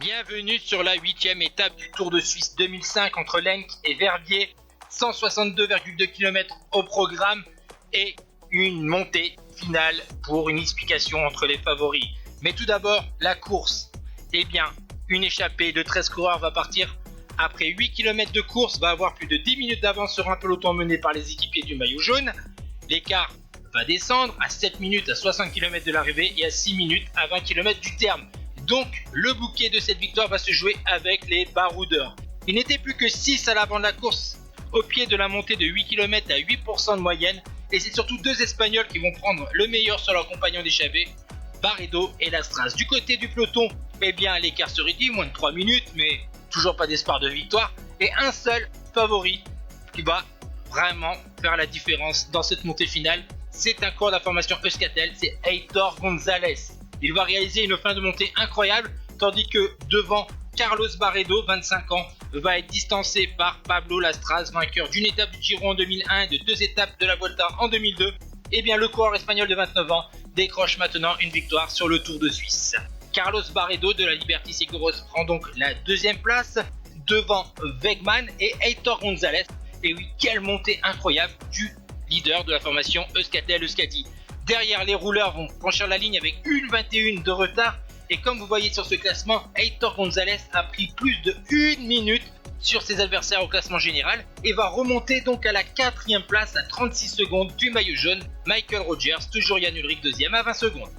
Bienvenue sur la 8e étape du Tour de Suisse 2005 entre Lenk et Verbier. 162,2 km au programme et une montée finale pour une explication entre les favoris. Mais tout d'abord, la course. Eh bien, une échappée de 13 coureurs va partir après 8 km de course, va avoir plus de 10 minutes d'avance sur un peloton mené par les équipiers du maillot jaune. L'écart va descendre à 7 minutes à 60 km de l'arrivée et à 6 minutes à 20 km du terme. Donc, le bouquet de cette victoire va se jouer avec les baroudeurs. Il n'était plus que 6 à l'avant de la course, au pied de la montée de 8 km à 8% de moyenne. Et c'est surtout deux Espagnols qui vont prendre le meilleur sur leur compagnon d'échappée, Barredo et Lastras. Du côté du peloton, eh bien l'écart se réduit, moins de 3 minutes, mais toujours pas d'espoir de victoire. Et un seul favori qui va vraiment faire la différence dans cette montée finale. C'est un coureur de la formation Euskaltel, c'est Heitor González. Il va réaliser une fin de montée incroyable, tandis que devant Carlos Barredo, 25 ans, va être distancé par Pablo Lastras, vainqueur d'une étape du Giro en 2001 et de 2 étapes de la Volta en 2002. Et bien le coureur espagnol de 29 ans décroche maintenant une victoire sur le Tour de Suisse. Carlos Barredo de la Liberty Seguros prend donc la deuxième place devant Wegman et Heitor González. Et oui, quelle montée incroyable du leader de la formation Euskaltel-Euskadi. Derrière, les rouleurs vont franchir la ligne avec 1,21 de retard. Et comme vous voyez sur ce classement, Heitor González a pris plus de 1 minute sur ses adversaires au classement général et va remonter donc à la 4e place à 36 secondes du maillot jaune. Michael Rogers, toujours Jan Ullrich 2e à 20 secondes.